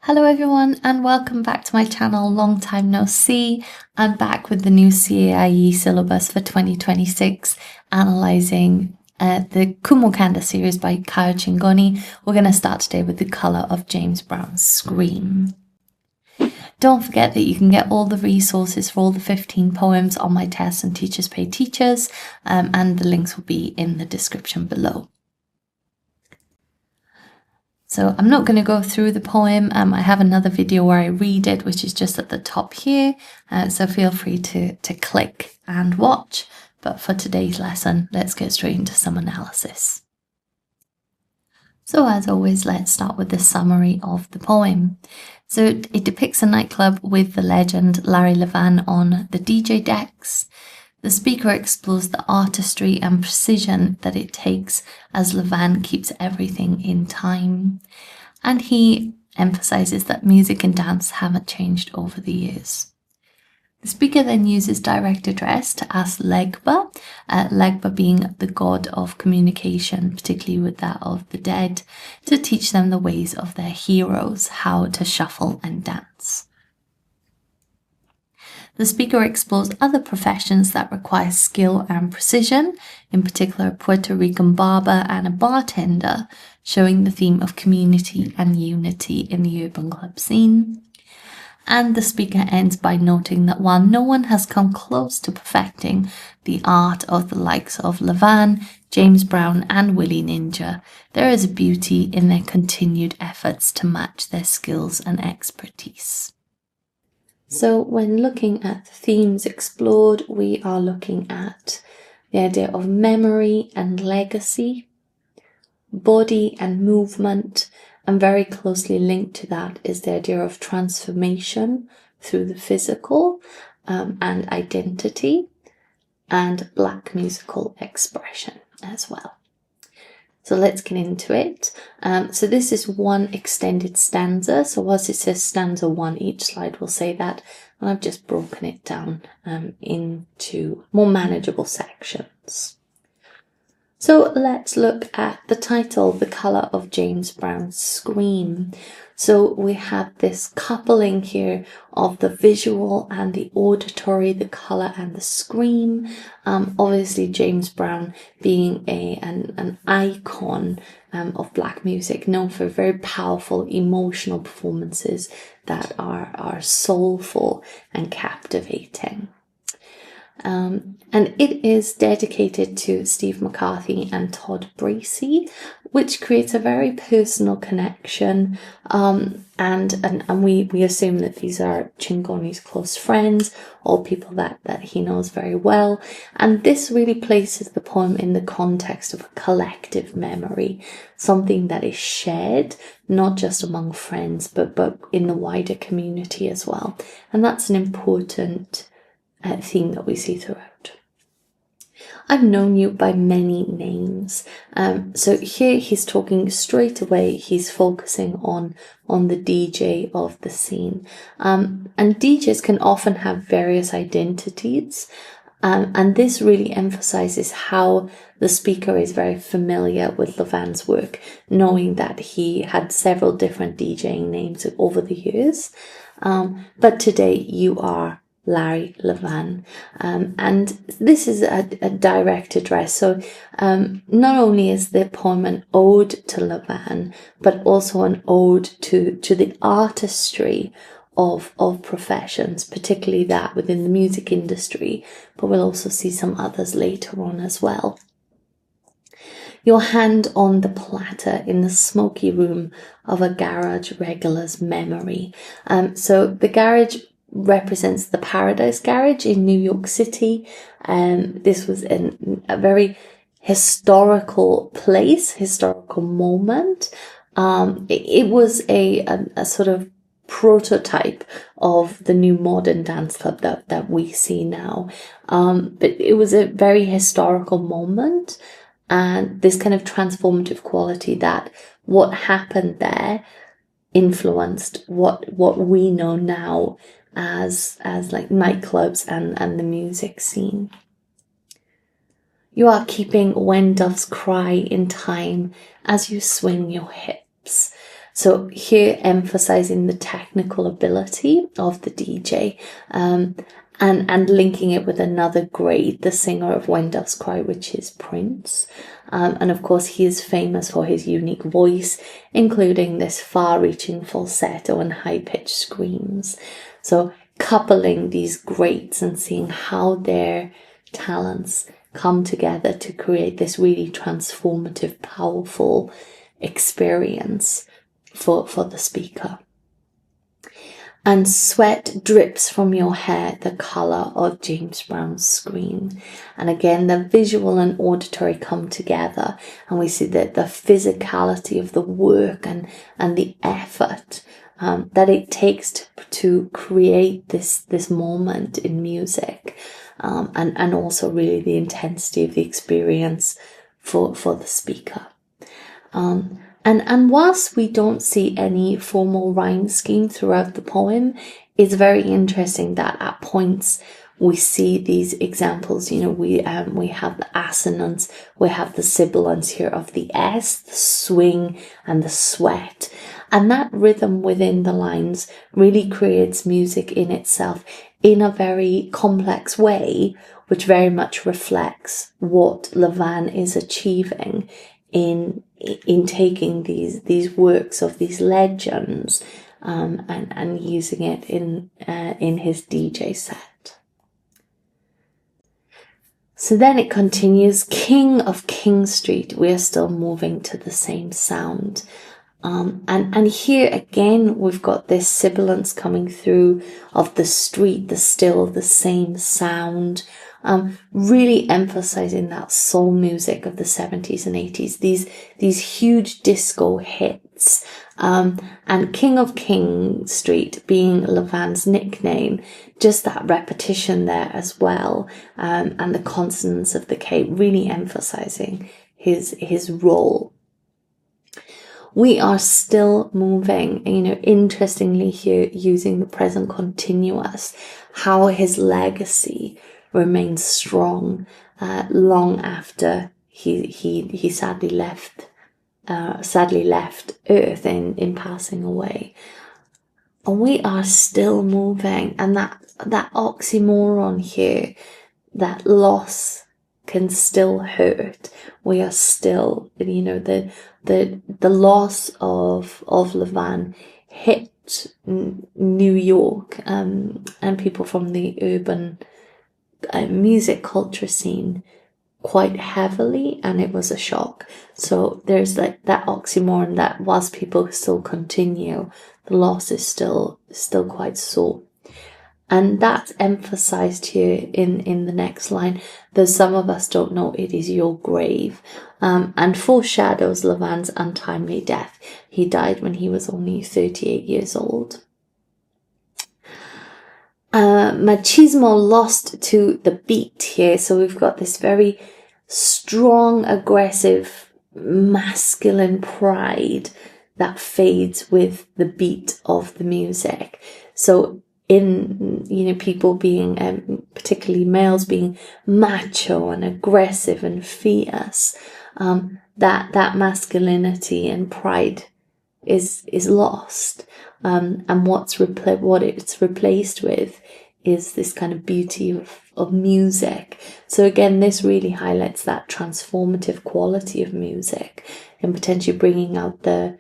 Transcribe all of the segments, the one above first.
Hello everyone and welcome back to my channel. Long time no see. I'm back with the new CAIE syllabus for 2026, analysing the Kumukanda series by Kayo Chingonyi. We're going to start today with the colour of James Brown's Scream. Don't forget that you can get all the resources for all the 15 poems on my test and Teachers Pay Teachers, and the links will be in the description below. So I'm not going to go through the poem. I have another video where I read it, which is just at the top here. So feel free to click and watch. But for today's lesson, let's get straight into some analysis. So as always, let's start with the summary of the poem. So it depicts a nightclub with the legend Larry Levan on the DJ decks. The speaker explores the artistry and precision that it takes as Levan keeps everything in time. And he emphasizes that music and dance haven't changed over the years. The speaker then uses direct address to ask Legba, Legba being the god of communication, particularly with that of the dead, to teach them the ways of their heroes, how to shuffle and dance. The speaker explores other professions that require skill and precision, in particular a Puerto Rican barber and a bartender, showing the theme of community and unity in the urban club scene. And the speaker ends by noting that while no one has come close to perfecting the art of the likes of Levan, James Brown and Willie Ninja, there is a beauty in their continued efforts to match their skills and expertise. So when looking at the themes explored, we are looking at the idea of memory and legacy, body and movement, and very closely linked to that is the idea of transformation through the physical and identity, and Black musical expression as well. So let's get into it. So this is one extended stanza. So whilst it says stanza 1, each slide will say that. And I've just broken it down into more manageable sections. So let's look at the title, The Colour of James Brown's Scream. So we have this coupling here of the visual and the auditory, the colour and the scream. Obviously James Brown being an icon of Black music, known for very powerful emotional performances that are soulful and captivating. And it is dedicated to Steve McCarthy and Todd Bracey, which creates a very personal connection. And we assume that these are Chingonyi's close friends or people that he knows very well. And this really places the poem in the context of a collective memory, something that is shared, not just among friends, but in the wider community as well. And that's an important theme that we see throughout. I've known you by many names. So here he's talking straight away. He's focusing on the DJ of the scene. And DJs can often have various identities. And this really emphasizes how the speaker is very familiar with Levan's work, knowing that he had several different DJing names over the years. But today you are Larry Levan, and this is a direct address. So not only is the poem an ode to Levan, but also an ode to the artistry of professions, particularly that within the music industry, but we'll also see some others later on as well. Your hand on the platter in the smoky room of a garage regular's memory. So the garage represents the Paradise Garage in New York City. This was a very historical place, historical moment. It was a sort of prototype of the new modern dance club that we see now. But it was a very historical moment, and this kind of transformative quality that what happened there influenced what we know now as like nightclubs and the music scene. You are keeping when doves cry in time as you swing your hips. So here emphasizing the technical ability of the DJ, and linking it with another great, the singer of When Doves Cry, which is Prince. And of course, he is famous for his unique voice, including this far-reaching falsetto and high-pitched screams. So coupling these greats and seeing how their talents come together to create this really transformative, powerful experience for the speaker. And sweat drips from your hair, the colour of James Brown's Scream. And again, the visual and auditory come together, and we see that the physicality of the work and the effort that it takes to create this moment in music, and also really the intensity of the experience for the speaker. And whilst we don't see any formal rhyme scheme throughout the poem, it's very interesting that at points we see these examples. We have the assonance, we have the sibilance here of the S, the swing, and the sweat. And that rhythm within the lines really creates music in itself in a very complex way, which very much reflects what Levan is achieving in taking these works of these legends, and using it in his DJ set. So then it continues, King of King Street. We are still moving to the same sound. And here again, we've got this sibilance coming through of the street, still the same sound, really emphasizing that soul music of the 70s and 80s, these huge disco hits, and King of King Street being Levan's nickname, just that repetition there as well, and the consonants of the K really emphasizing his role. We are still moving, interestingly here, using the present continuous, how his legacy remains strong long after he sadly left Earth in passing away. And we are still moving, and that oxymoron here, that loss can still hurt. We are still, the loss of Levan hit New York, and people from the urban music culture scene quite heavily, and it was a shock. So there's that oxymoron that whilst people still continue, the loss is still quite sore. And that's emphasized here in the next line. Though some of us don't know, it is your grave, and foreshadows Levan's untimely death. He died when he was only 38 years old. Machismo lost to the beat here. So we've got this very strong, aggressive, masculine pride that fades with the beat of the music. So in, people being, particularly males being macho and aggressive and fierce, that masculinity and pride is lost. And what it's replaced with is this kind of beauty of music. So again, this really highlights that transformative quality of music and potentially bringing out the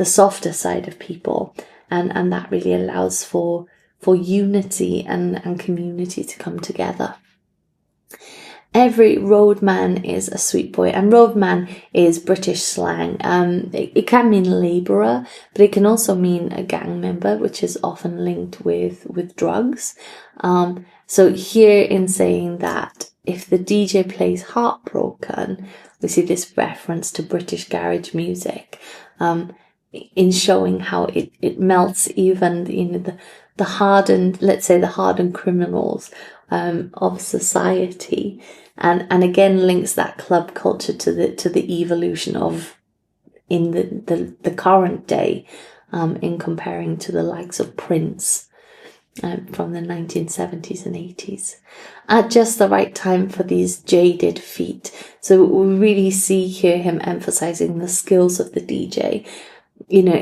softer side of people. And that really allows for unity and community to come together. Every roadman is a sweet boy, and roadman is British slang. It can mean labourer, but it can also mean a gang member, which is often linked with drugs. So here in saying that if the DJ plays Heartbroken, we see this reference to British garage music, in showing how it melts even the hardened, let's say the hardened criminals of society, and again links that club culture to the evolution of in the current day, in comparing to the likes of Prince from the 1970s and 80s. At just the right time for these jaded feet. So we really see here him emphasizing the skills of the DJ.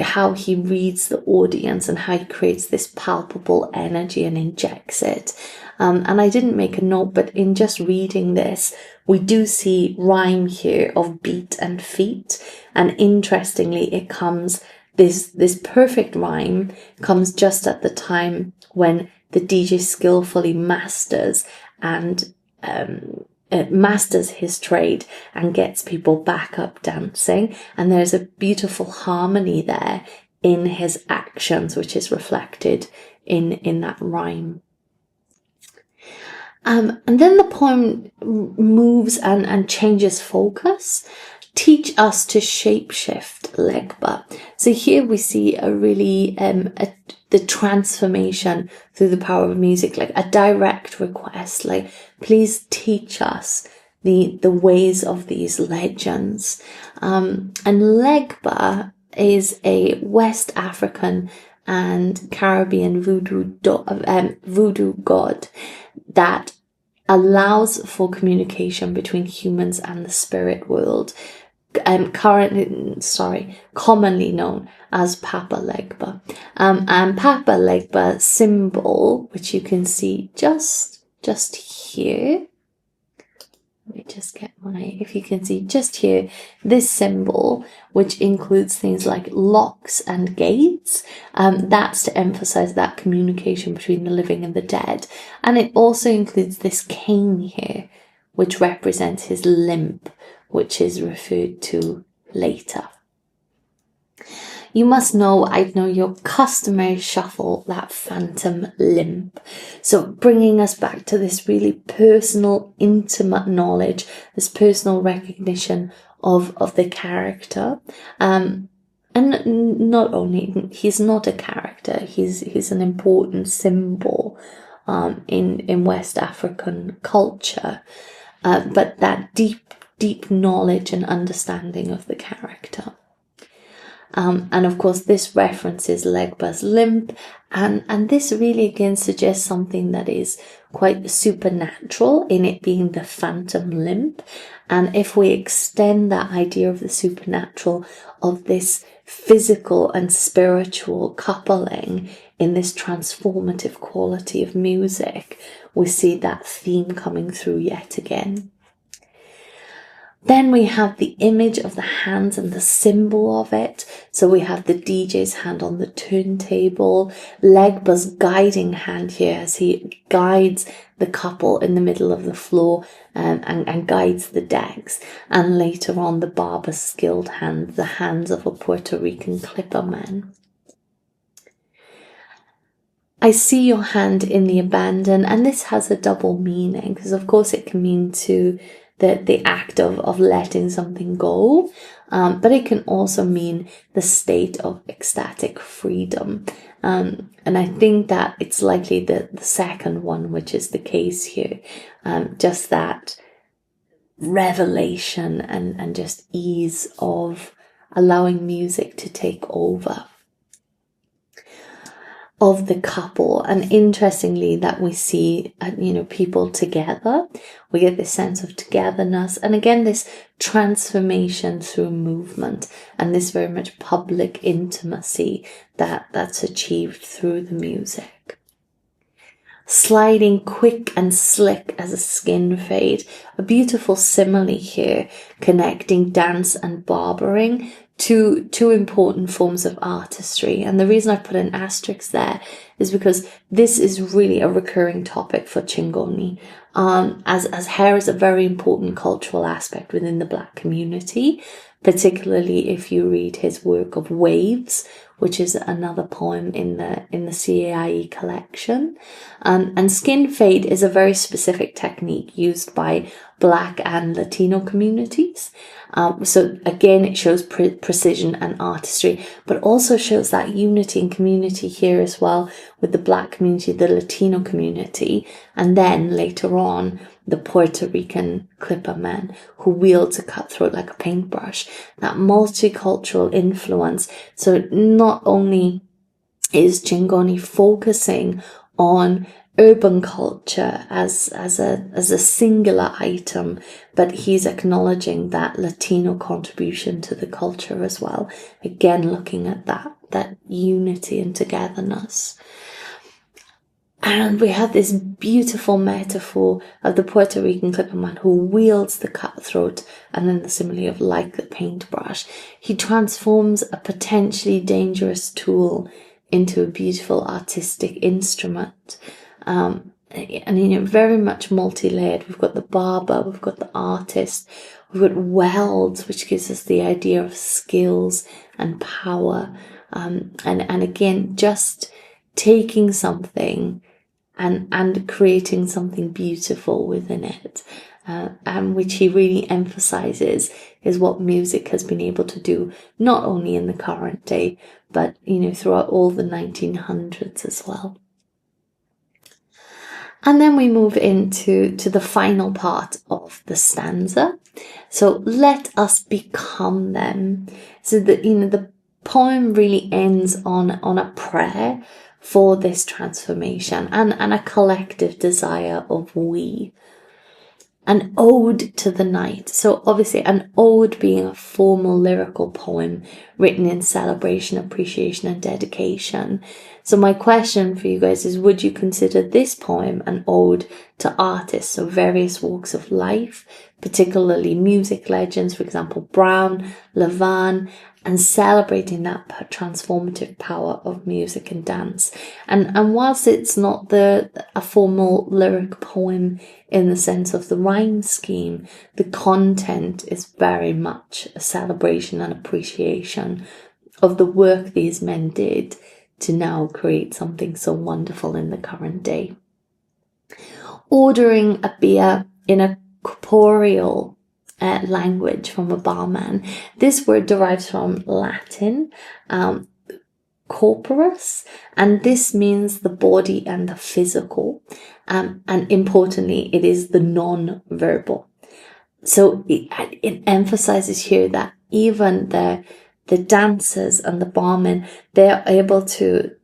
how he reads the audience and how he creates this palpable energy and injects it. And I didn't make a note, but in just reading this, we do see rhyme here of beat and feet. And interestingly, it comes, this perfect rhyme comes just at the time when the DJ skillfully masters his trade and gets people back up dancing. And there's a beautiful harmony there in his actions, which is reflected in that rhyme. And then the poem moves and changes focus. Teach us to shapeshift, Legba. So here we see a really, the transformation through the power of music, like a direct request, like, please teach us the ways of these legends. And Legba is a West African and Caribbean voodoo god that allows for communication between humans and the spirit world, commonly known as Papa Legba. And Papa Legba symbol, which you can see just here. Let me just get if you can see just here, this symbol, which includes things like locks and gates, that's to emphasize that communication between the living and the dead. And it also includes this cane here, which represents his limp, which is referred to later. You must know, your customary shuffle, that phantom limp. So bringing us back to this really personal, intimate knowledge, this personal recognition of the character. And not only, he's not a character, he's an important symbol in West African culture. But that deep knowledge and understanding of the character. And of course, this references Legba's limp, and this really again suggests something that is quite supernatural in it being the phantom limp. And if we extend that idea of the supernatural, of this physical and spiritual coupling in this transformative quality of music, we see that theme coming through yet again. Then we have the image of the hands and the symbol of it. So we have the DJ's hand on the turntable, Legba's guiding hand here as he guides the couple in the middle of the floor and guides the decks. And later on, the barber's skilled hand, the hands of a Puerto Rican clipper man. I see your hand in the abandon, and this has a double meaning because of course it can mean to the act of letting something go, but it can also mean the state of ecstatic freedom. And I think that it's likely the second one, which is the case here, just that revelation and just ease of allowing music to take over of the couple. And interestingly, that we see, people together, we get this sense of togetherness, and again this transformation through movement and this very much public intimacy that's achieved through the music. Sliding quick and slick as a skin fade, a beautiful simile here connecting dance and barbering, two important forms of artistry. And the reason I put an asterisk there is because this is really a recurring topic for Chingonyi, as hair is a very important cultural aspect within the Black community, particularly if you read his work of Waves, which is another poem in the CAIE collection. And skin fade is a very specific technique used by Black and Latino communities. So again, it shows precision and artistry, but also shows that unity and community here as well with the Black community, the Latino community, and then later on, the Puerto Rican clipper man who wields a cutthroat like a paintbrush. That multicultural influence. So not only is Chingonyi focusing on urban culture as a singular item, but he's acknowledging that Latino contribution to the culture as well. Again, looking at that unity and togetherness. And we have this beautiful metaphor of the Puerto Rican clipper man who wields the cutthroat, and then the simile of like the paintbrush. He transforms a potentially dangerous tool into a beautiful artistic instrument. And very much multi-layered. We've got the barber, we've got the artist, we've got welds, which gives us the idea of skills and power. And again, just taking something and creating something beautiful within it, and which he really emphasizes is what music has been able to do, not only in the current day, but throughout all the 1900s as well. And then we move into the final part of the stanza. So let us become them. So that the poem really ends on a prayer for this transformation and a collective desire of we. An ode to the night. So obviously an ode being a formal lyrical poem written in celebration, appreciation and dedication. So my question for you guys is, would you consider this poem an ode to artists, so various walks of life, particularly music legends, for example, Brown, Levan, and celebrating that transformative power of music and dance? And whilst it's not a formal lyric poem in the sense of the rhyme scheme, the content is very much a celebration and appreciation of the work these men did to now create something so wonderful in the current day. Ordering a beer in a corporeal language from a barman. This word derives from Latin, corporus, and this means the body and the physical. And importantly, it is the non-verbal. So it emphasizes here that even the dancers and the barmen, they're able to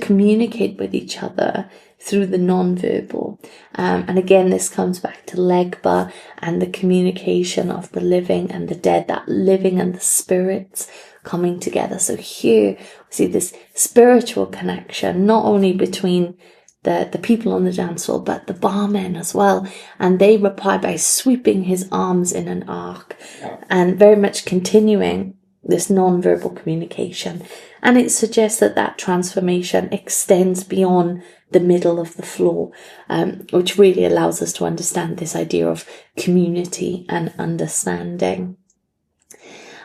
communicate with each other through the non-verbal. And again, this comes back to Legba and the communication of the living and the dead, that living and the spirits coming together. So here we see this spiritual connection, not only between the people on the dance floor, but the barmen as well. And they reply by sweeping his arms in an arc and very much continuing this non-verbal communication. And it suggests that transformation extends beyond the middle of the floor, which really allows us to understand this idea of community and understanding.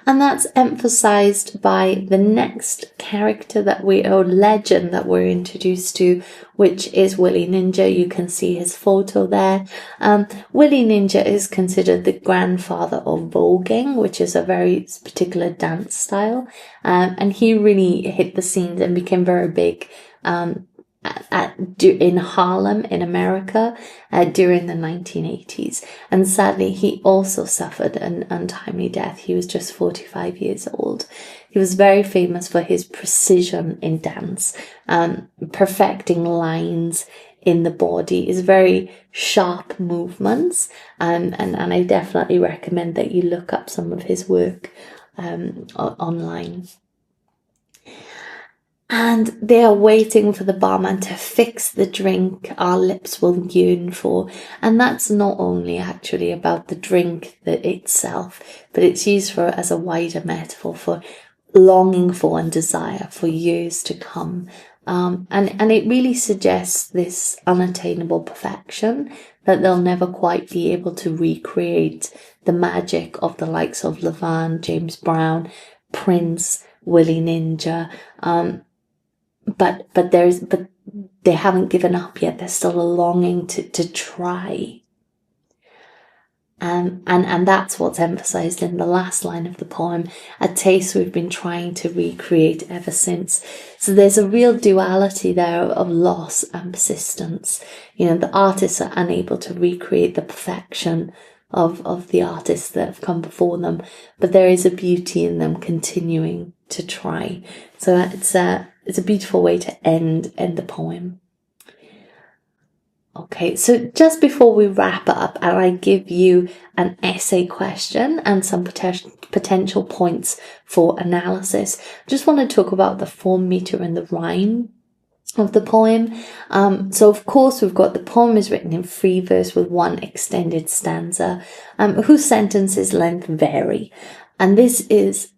And that's emphasized by the next character legend that we're introduced to, which is Willie Ninja. You can see his photo there. Willie Ninja is considered the grandfather of voguing, which is a very particular dance style. And he really hit the scenes and became very big in Harlem in America during the 1980s. And sadly, he also suffered an untimely death. He was just 45 years old. He was very famous for his precision in dance, perfecting lines in the body, his very sharp movements. And I definitely recommend that you look up some of his work online. And they are waiting for the barman to fix the drink our lips will yearn for. And that's not only actually about the drink itself, but it's used as a wider metaphor for longing for and desire for years to come. And it really suggests this unattainable perfection that they'll never quite be able to recreate the magic of the likes of Levan, James Brown, Prince, Willie Ninja, but they haven't given up yet. There's still a longing to try. And that's what's emphasized in the last line of the poem, a taste we've been trying to recreate ever since. So there's a real duality there of loss and persistence. The artists are unable to recreate the perfection of the artists that have come before them, but there is a beauty in them continuing to try. So it's a beautiful way to end the poem. Okay, so just before we wrap up and I give you an essay question and some potential points for analysis, I just want to talk about the form, meter and the rhyme of the poem. So of course we've got the poem is written in free verse with one extended stanza, whose sentences length vary. And this is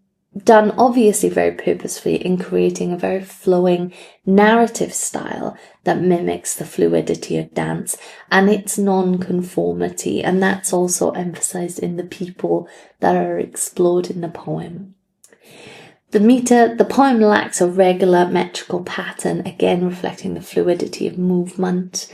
done obviously very purposefully in creating a very flowing narrative style that mimics the fluidity of dance and its non-conformity, and that's also emphasized in the people that are explored in the poem. The meter, the poem lacks a regular metrical pattern, again reflecting the fluidity of movement.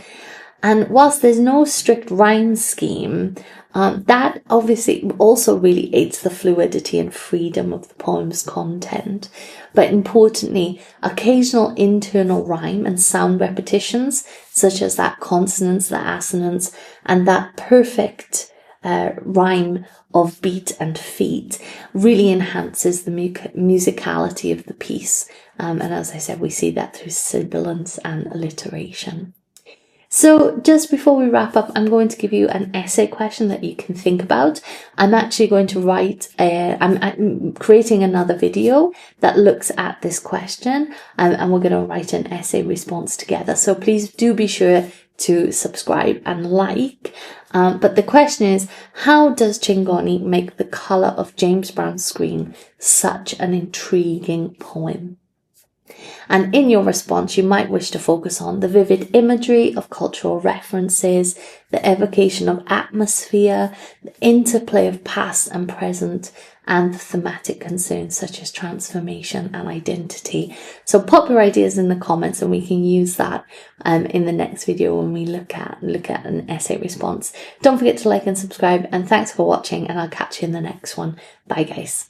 And whilst there's no strict rhyme scheme, that obviously also really aids the fluidity and freedom of the poem's content. But importantly, occasional internal rhyme and sound repetitions, such as that consonants, the assonance, and that perfect rhyme of beat and feet really enhances the musicality of the piece. And as I said, we see that through sibilance and alliteration. So just before we wrap up, I'm going to give you an essay question that you can think about. I'm actually going to I'm creating another video that looks at this question, and we're going to write an essay response together. So please do be sure to subscribe and like. But the question is, how does Chingonyi make the colour of James Brown's Scream such an intriguing poem? And in your response, you might wish to focus on the vivid imagery of cultural references, the evocation of atmosphere, the interplay of past and present, and the thematic concerns such as transformation and identity. So pop your ideas in the comments and we can use that in the next video when we look at an essay response. Don't forget to like and subscribe, and thanks for watching, and I'll catch you in the next one. Bye guys.